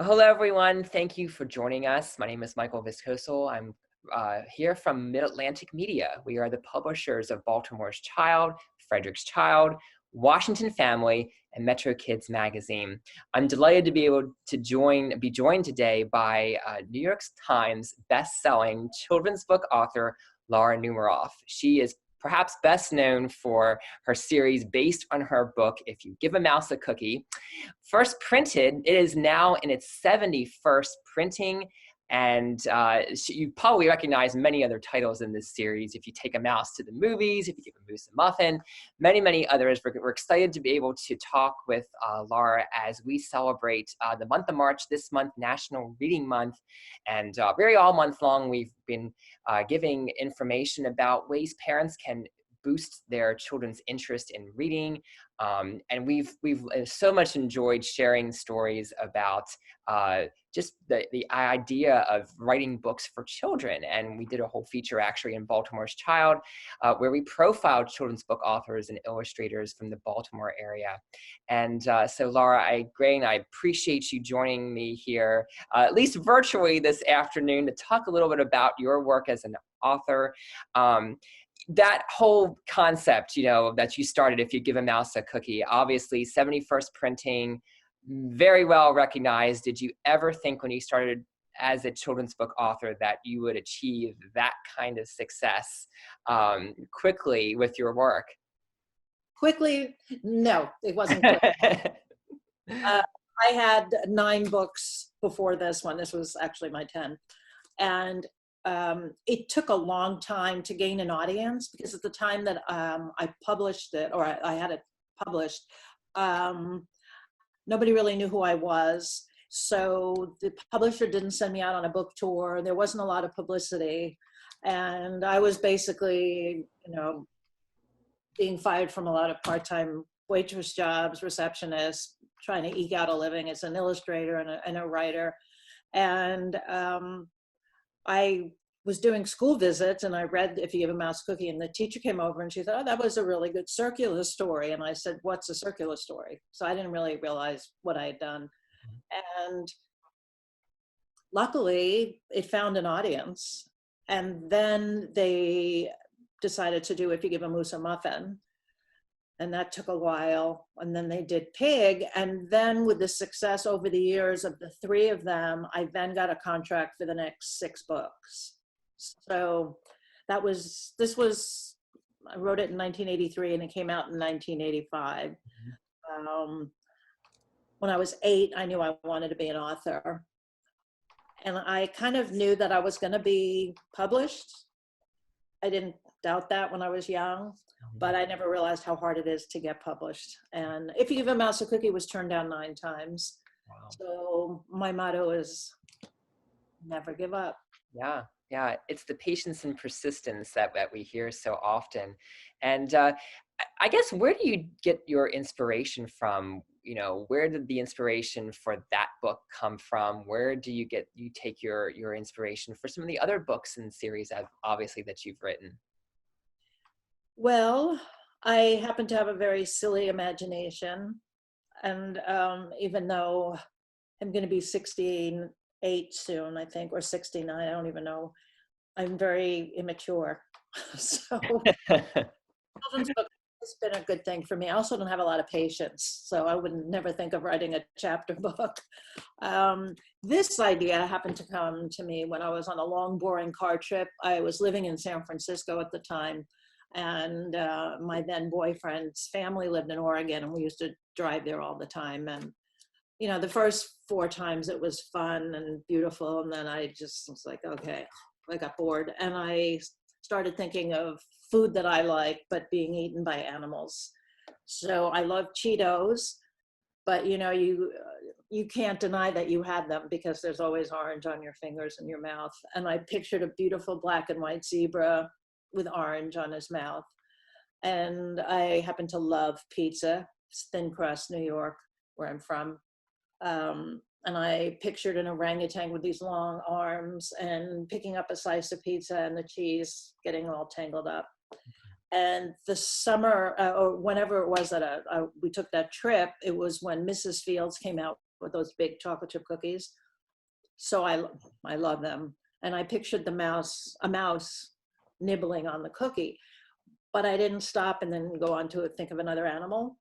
Hello, everyone. Thank you for joining us. My name is Michael Vyskocil. I'm here from Mid-Atlantic Media. We are the publishers of Baltimore's Child, Frederick's Child, Washington Family, and Metro Kids Magazine. I'm delighted to be able to be joined today by New York Times best-selling children's book author Laura Numeroff. She is perhaps best known for her series based on her book, If You Give a Mouse a Cookie. First printed, it is now in its 71st printing, and you probably recognize many other titles in this series. If You Take a Mouse to the Movies, If You Give a Moose a Muffin, many, many others. We're excited to be able to talk with Laura as we celebrate the month of March, this month, National Reading Month, and very all month long, we've been giving information about ways parents can boost their children's interest in reading. And we've so much enjoyed sharing stories about just the idea of writing books for children. And we did a whole feature actually in Baltimore's Child where we profiled children's book authors and illustrators from the Baltimore area. And so Laura, I appreciate you joining me here, at least virtually this afternoon, to talk a little bit about your work as an author. That whole concept, that you started, If You Give a Mouse a Cookie, obviously 71st printing, very well recognized. Did you ever think when you started as a children's book author that you would achieve that kind of success quickly with your work? Quickly, no, it wasn't quick. Uh, I had 9 books before this one. This was actually my 10th. And it took a long time to gain an audience because at the time that I published it, or I had it published, nobody really knew who I was. So the publisher didn't send me out on a book tour. There wasn't a lot of publicity. And I was basically, being fired from a lot of part-time waitress jobs, receptionists, trying to eke out a living as an illustrator and a writer. And I was doing school visits and I read If You Give a Mouse a Cookie, and the teacher came over and she thought, oh, that was a really good circular story. And I said, what's a circular story? So I didn't really realize what I had done. And luckily it found an audience. And then they decided to do If You Give a Moose a Muffin. And that took a while. And then they did Pig. And then with the success over the years of the 3 of them, I then got a contract for the next 6 books. So I wrote it in 1983 and it came out in 1985. When I was 8, I knew I wanted to be an author. And I kind of knew that I was going to be published. I didn't doubt that when I was young, but I never realized how hard it is to get published. And If You Give a Mouse a Cookie was turned down 9 times. Wow. So my motto is never give up. Yeah, it's the patience and persistence that we hear so often. And I guess, where do you get your inspiration from? Where did the inspiration for that book come from? Where do you take your inspiration for some of the other books and series obviously that you've written? Well, I happen to have a very silly imagination. And even though I'm going to be 68 soon, I think, or 69, I don't even know, I'm very immature. So children's book has been a good thing for me. I also don't have a lot of patience, so I would never think of writing a chapter book. This idea happened to come to me when I was on a long, boring car trip. I was living in San Francisco at the time, and my then boyfriend's family lived in Oregon, and we used to drive there all the time. And the first 4 times it was fun and beautiful, and then I just was like, okay, I got bored, and I started thinking of food that I like, but being eaten by animals. So I love Cheetos, but you can't deny that you had them because there's always orange on your fingers and your mouth. And I pictured a beautiful black and white zebra with orange on his mouth. And I happen to love pizza. It's thin crust, New York, where I'm from. And I pictured an orangutan with these long arms and picking up a slice of pizza and the cheese getting all tangled up. And the summer, or whenever it was that we took that trip, it was when Mrs. Fields came out with those big chocolate chip cookies. So I love them. And I pictured a mouse nibbling on the cookie, but I didn't stop and then go on to think of another animal.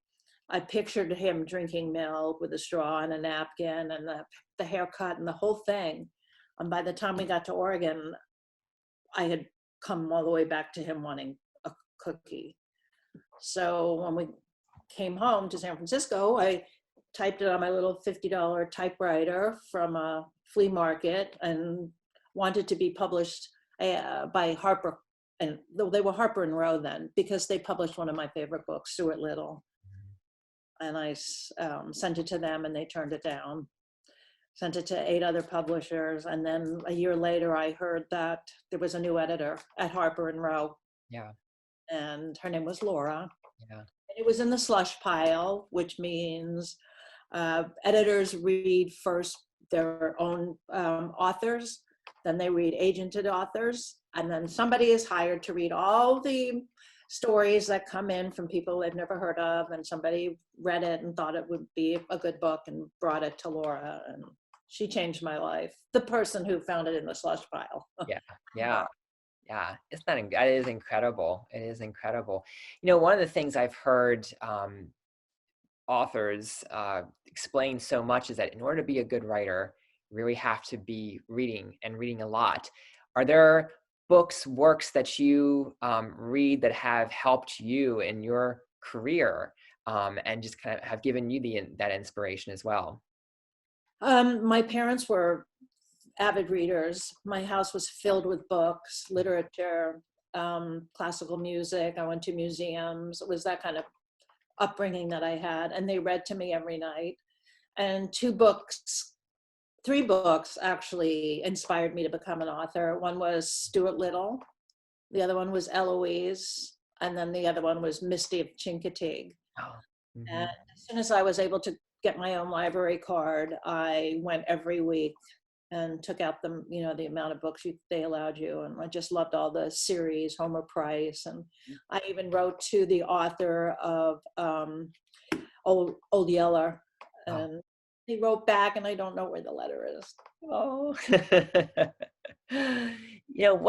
I pictured him drinking milk with a straw and a napkin and the haircut and the whole thing. And by the time we got to Oregon, I had come all the way back to him wanting a cookie. So when we came home to San Francisco, I typed it on my little $50 typewriter from a flea market and wanted to be published by Harper. And they were Harper and Row then, because they published one of my favorite books, Stuart Little. And I sent it to them and they turned it down. Sent it to 8 other publishers. And then a year later, I heard that there was a new editor at Harper and Row. Yeah. And her name was Laura. Yeah. And it was in the slush pile, which means editors read first their own authors, then they read agented authors, and then somebody is hired to read all the stories that come in from people they've never heard of, and somebody read it and thought it would be a good book and brought it to Laura, and she changed my life. The person who found it in the slush pile. Yeah. Yeah. Yeah, that is incredible. It is incredible. You know, one of the things I've heard authors explain so much is that in order to be a good writer, you really have to be reading and reading a lot. Are there works that you read that have helped you in your career and just kind of have given you that inspiration as well? My parents were avid readers. My house was filled with books, literature, classical music. I went to museums. It was that kind of upbringing that I had, and they read to me every night. And 3 books actually inspired me to become an author. One was Stuart Little, the other one was Eloise, and then the other one was Misty of Chincoteague. Oh, mm-hmm. And as soon as I was able to get my own library card, I went every week and took out the amount of books they allowed you. And I just loved all the series, Homer Price. And I even wrote to the author of Old Yeller. And he wrote back, and I don't know where the letter is. Oh. You know,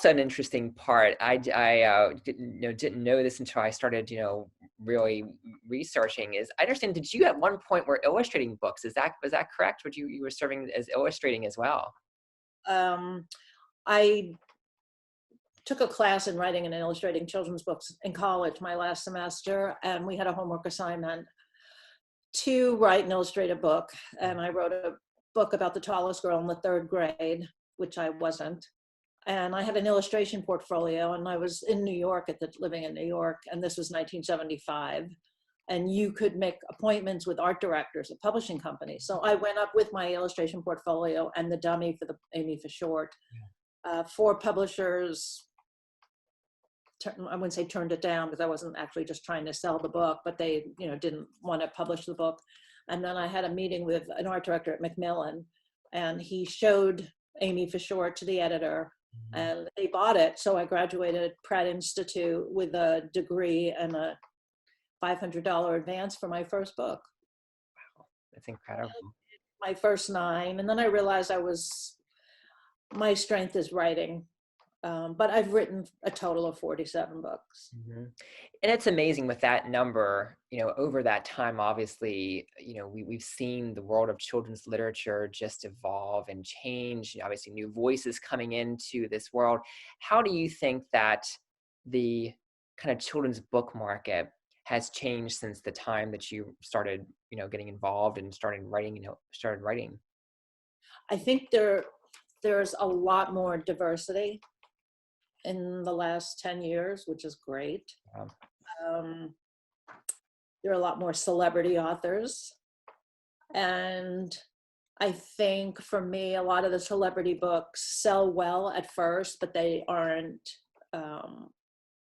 an interesting part, I didn't know this until I started, really researching, is I understand, did you at one point were illustrating books? Was that correct? You were serving as illustrating as well? I took a class in writing and illustrating children's books in college my last semester, and we had a homework assignment to write and illustrate a book. And I wrote a book about the tallest girl in the 3rd grade, which I wasn't. And I had an illustration portfolio, and I was in New York living in New York, and this was 1975. And you could make appointments with art directors at publishing companies. So I went up with my illustration portfolio and the dummy for the Amy for Short. 4 publishers, I wouldn't say turned it down, because I wasn't actually just trying to sell the book, but they didn't want to publish the book. And then I had a meeting with an art director at Macmillan, and he showed Amy for Short to the editor, and they bought it. So I graduated Pratt Institute with a degree and a $500 advance for my first book. Wow, that's incredible. My first 9, and then I realized my strength is writing. But I've written a total of 47 books. Mm-hmm. And it's amazing with that number, over that time, obviously, we've seen the world of children's literature just evolve and change, obviously new voices coming into this world. How do you think that the kind of children's book market has changed since the time that you started, getting involved and started writing? I think there's a lot more diversity in the last 10 years, which is great. Wow. There are a lot more celebrity authors. And I think for me, a lot of the celebrity books sell well at first, but they aren't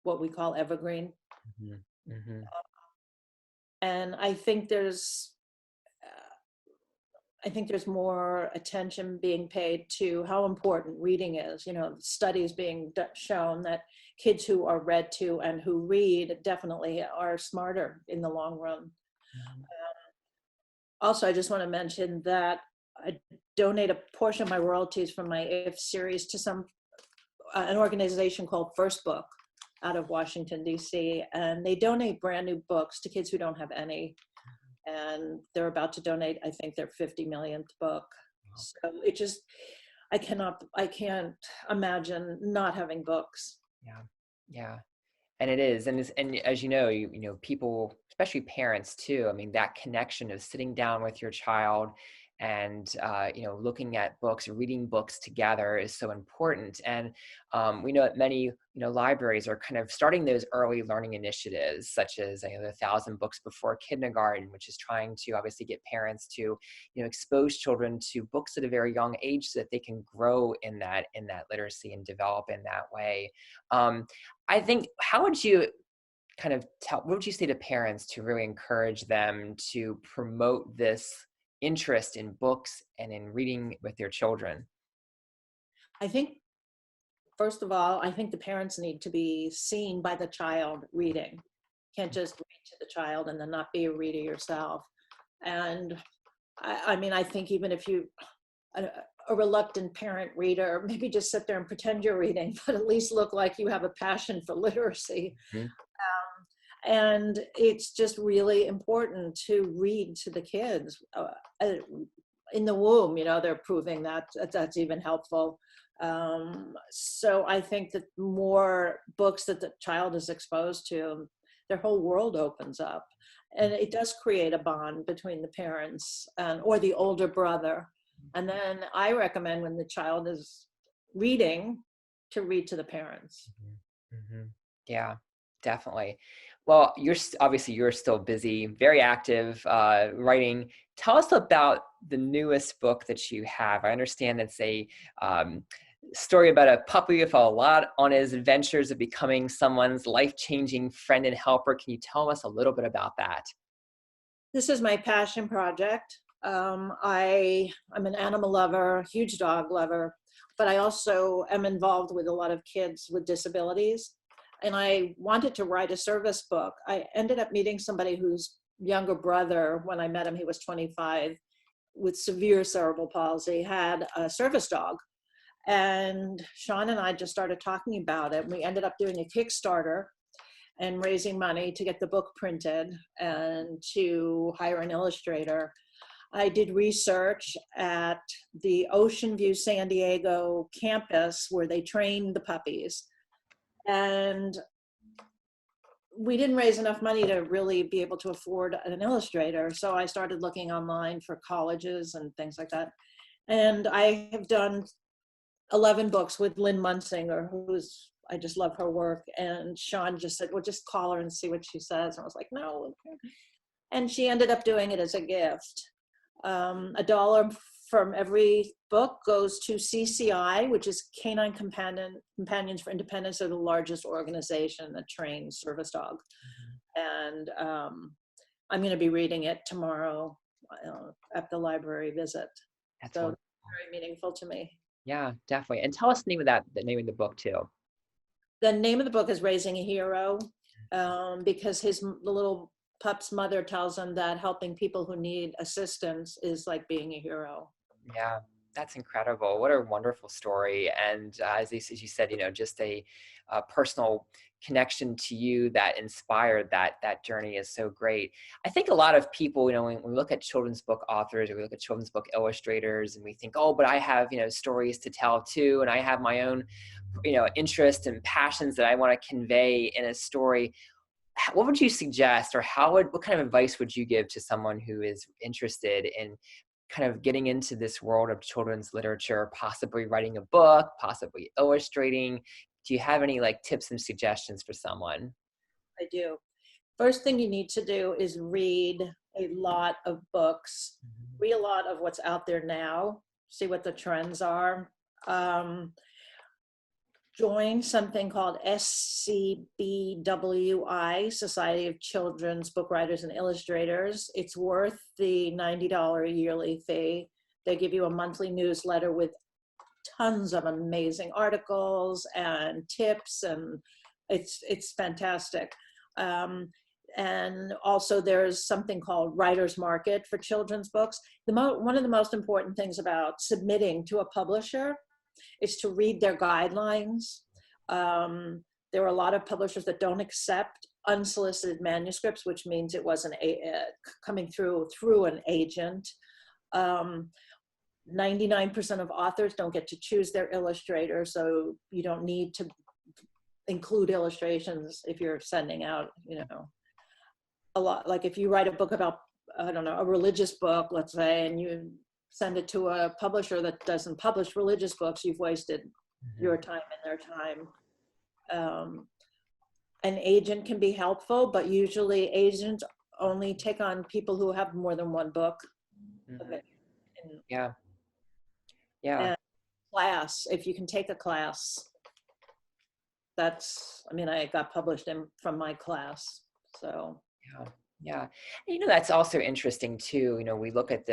what we call evergreen. Mm-hmm. Mm-hmm. And I think there's more attention being paid to how important reading is. Studies being shown that kids who are read to and who read definitely are smarter in the long run. Also, I just want to mention that I donate a portion of my royalties from my If series to an organization called First Book out of Washington, D.C. And they donate brand new books to kids who don't have any. And they're about to donate, I think, their 50 millionth book. So I can't imagine not having books. Yeah, yeah. And it is, and as you know, people, especially parents too. I mean, that connection of sitting down with your child and looking at books, reading books together is so important. And we know that many libraries are kind of starting those early learning initiatives, such as the 1,000 Books Before Kindergarten, which is trying to obviously get parents to expose children to books at a very young age so that they can grow in that literacy and develop in that way. I think, how would you what would you say to parents to really encourage them to promote this interest in books and in reading with their children? I think, first of all, I think the parents need to be seen by the child reading. Can't just read to the child and then not be a reader yourself. And I mean, I think even if you, a reluctant parent reader, maybe just sit there and pretend you're reading, but at least look like you have a passion for literacy. Mhm. And it's just really important to read to the kids. In the womb, they're proving that that's even helpful. So I think that more books that the child is exposed to, their whole world opens up. And it does create a bond between the parents or the older brother. And then I recommend, when the child is reading, to read to the parents. Mm-hmm. Yeah, definitely. Well, obviously you're still busy, very active, writing. Tell us about the newest book that you have. I understand it's a story about a puppy with a lot on his adventures of becoming someone's life-changing friend and helper. Can you tell us a little bit about that? This is my passion project. I'm an animal lover, huge dog lover, but I also am involved with a lot of kids with disabilities. And I wanted to write a service book. I ended up meeting somebody whose younger brother, when I met him, he was 25, with severe cerebral palsy, had a service dog. And Sean and I just started talking about it. We ended up doing a Kickstarter and raising money to get the book printed and to hire an illustrator. I did research at the Ocean View San Diego campus where they train the puppies. And we didn't raise enough money to really be able to afford an illustrator. So I started looking online for colleges and things like that. And I have done 11 books with Lynn Munsinger, I just love her work. And Sean just said, well, just call her and see what she says. And I was like, no. And she ended up doing it as a gift. $1 from every book goes to CCI, which is Canine Companions for Independence. They're the largest organization that trains service dogs. And I'm going to be reading it tomorrow at the library visit. That's So wonderful. very meaningful to me. Yeah, definitely. And tell us the name of the book too. The name of the book is Raising a Hero, because the little pup's mother tells him that helping people who need assistance is like being a hero. Yeah, that's incredible. What a wonderful story. And as you said, just a personal connection to you that inspired that journey is so great. I think a lot of people, when we look at children's book authors or we look at children's book illustrators and we think, oh, but I have, stories to tell too. And I have my own, interests and passions that I want to convey in a story. What would you suggest, or what kind of advice would you give to someone who is interested in kind of getting into this world of children's literature, possibly writing a book, possibly illustrating? Do you have any tips and suggestions for someone? I do. First thing you need to do is read a lot of books, read a lot of what's out there now, see what the trends are. Join something called SCBWI, Society of Children's Book Writers and Illustrators. It's worth the $90 yearly fee. They give you a monthly newsletter with tons of amazing articles and tips, and it's fantastic. And also there's something called writer's market for children's books. One of the most important things about submitting to a publisher is to read their guidelines. There are a lot of publishers that don't accept unsolicited manuscripts, which means it wasn't coming through an agent. 99% of authors don't get to choose their illustrator, so you don't need to include illustrations if you're sending out, a lot. Like if you write a book about, I don't know, a religious book, let's say, and you send it to a publisher that doesn't publish religious books, you've wasted your time and their time. An agent can be helpful, but usually agents only take on people who have more than one book. Yeah. And class, if you can take a class, I got published from my class, so. Yeah. And, that's also interesting too. We look at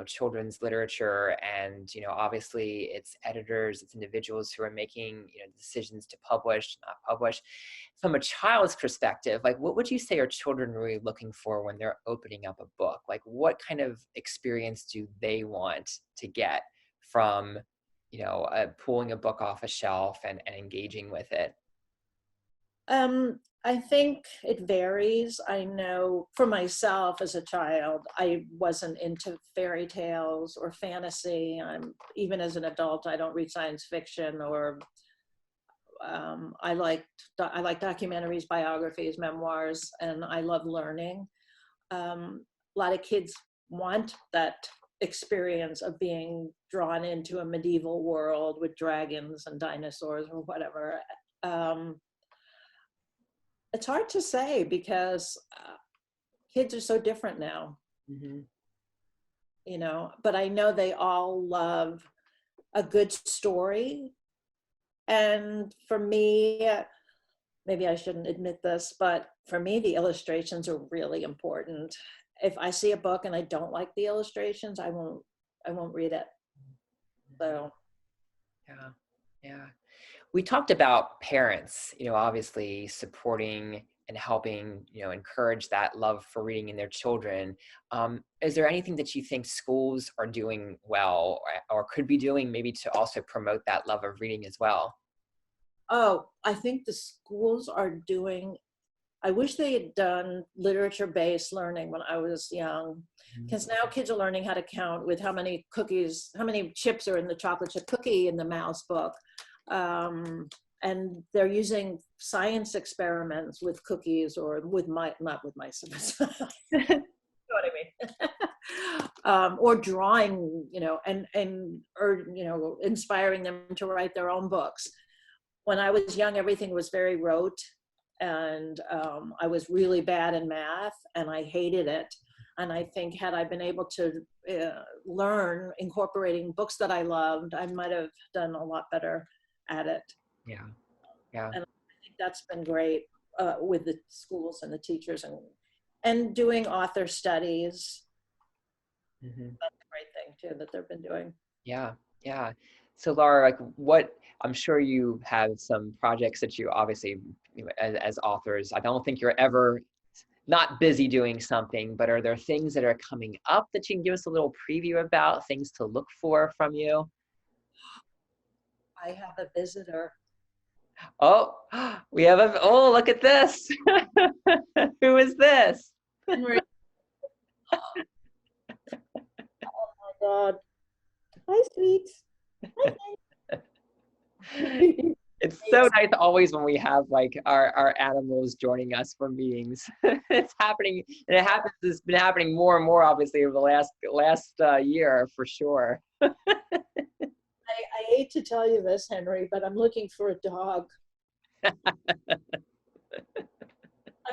children's literature, and, obviously it's editors, it's individuals who are making, decisions to publish, not publish. From a child's perspective, like, what would you say are children really looking for when they're opening up a book? Like, what kind of experience do they want to get from, pulling a book off a shelf and engaging with it? I think it varies. I know for myself as a child, I wasn't into fairy tales or fantasy. Even as an adult, I don't read science fiction, or I like documentaries, biographies, memoirs, and I love learning. A lot of kids want that experience of being drawn into a medieval world with dragons and dinosaurs or whatever. It's hard to say because kids are so different now, but I know they all love a good story. And for me, maybe I shouldn't admit this, but for me, the illustrations are really important. If I see a book and I don't like the illustrations, I won't read it. So. Yeah. We talked about parents, obviously supporting and helping, encourage that love for reading in their children. Is there anything that you think schools are doing well, or could be doing maybe to also promote that love of reading as well? Oh, I think the schools are doing, I wish they had done literature-based learning when I was young, because now kids are learning how to count with how many chips are in the chocolate chip cookie in the mouse book. And they're using science experiments with cookies, or not with mice, you know what I mean? Or drawing, or inspiring them to write their own books. When I was young, everything was very rote, and I was really bad in math, and I hated it. And I think had I been able to learn incorporating books that I loved, I might have done a lot better at it. Yeah. And I think that's been great with the schools and the teachers, and doing author studies. That's a great thing too that they've been doing. Yeah. So Laura, like, I'm sure you have some projects that you obviously, as authors, I don't think you're ever not busy doing something, but are there things that are coming up that you can give us a little preview about, things to look for from you? I have a visitor. Oh, look at this. Who is this? Henry. Oh my God. Hi, sweet. It's so nice always when we have like our animals joining us for meetings. It's happening, and it's been happening more and more obviously over the last year for sure. I hate to tell you this, Henry, but I'm looking for a dog. I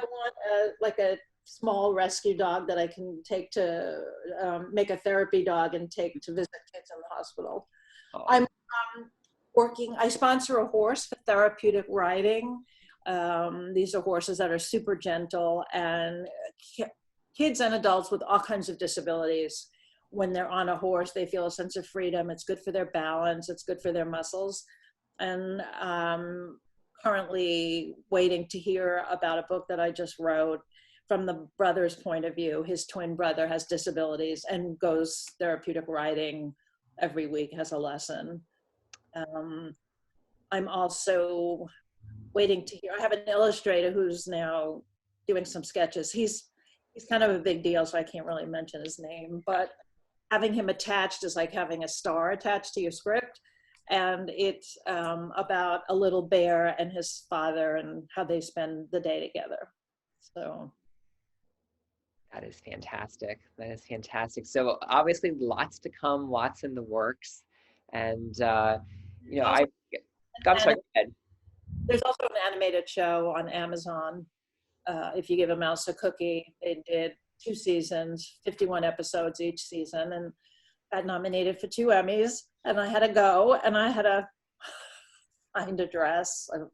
want a small rescue dog that I can take to make a therapy dog and take to visit kids in the hospital. Oh. I'm I sponsor a horse for therapeutic riding. These are horses that are super gentle, and kids and adults with all kinds of disabilities, when they're on a horse, they feel a sense of freedom. It's good for their balance. It's good for their muscles. And currently waiting to hear about a book that I just wrote from the brother's point of view. His twin brother has disabilities and goes therapeutic writing every week, has a lesson. I'm also waiting to hear. I have an illustrator who's now doing some sketches. He's kind of a big deal, so I can't really mention his name, but having him attached is like having a star attached to your script. And it's about a little bear and his father and how they spend the day together. So that is fantastic. That is fantastic. So obviously lots to come, lots in the works. And, you know, also, I'm sorry, go ahead. there's also an animated show on Amazon. If you give a mouse a cookie, they did 2 seasons, 51 episodes each season, and got nominated for 2 Emmys. And I had to go, and I had to find a dress, a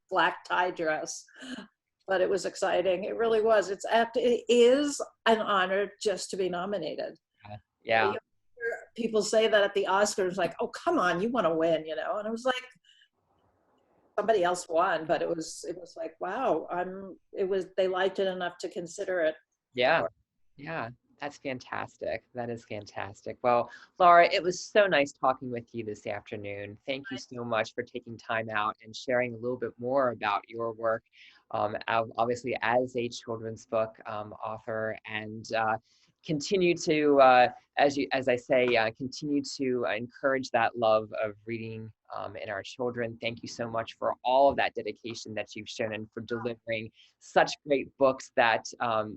black tie dress. But it was exciting. It really was. It is an honor just to be nominated. Yeah. People say that at the Oscars, like, "Oh, come on, you want to win," you know. And it was like somebody else won, but it was like, wow, they liked it enough to consider it. Yeah. Yeah. That's fantastic. That is fantastic. Well, Laura, it was so nice talking with you this afternoon. Thank you so much for taking time out and sharing a little bit more about your work, obviously as a children's book author, and continue to, as I say, continue to encourage that love of reading in our children. Thank you so much for all of that dedication that you've shown and for delivering such great books that,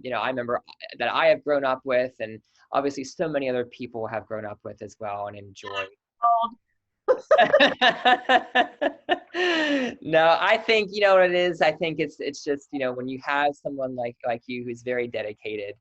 you know, I remember that I have grown up with, and obviously so many other people have grown up with as well and enjoyed. No, I think, you know what it is? I think it's just, you know, when you have someone like you who's very dedicated,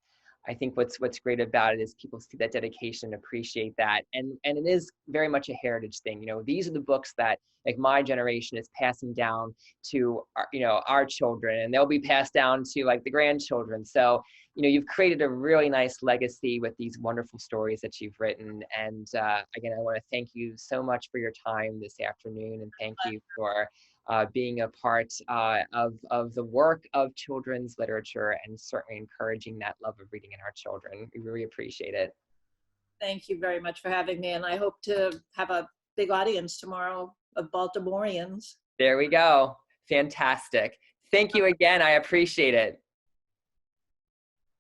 I think what's great about it is people see that dedication, appreciate that, and it is very much a heritage thing. You know, these are the books that like my generation is passing down to our, you know, our children, and they'll be passed down to like the grandchildren. So, you know, you've created a really nice legacy with these wonderful stories that you've written. And again, I want to thank you so much for your time this afternoon, and thank you for being a part of the work of children's literature and certainly encouraging that love of reading in our children. We really appreciate it. Thank you very much for having me, and I hope to have a big audience tomorrow of Baltimoreans. There we go. Fantastic. Thank you again. I appreciate it.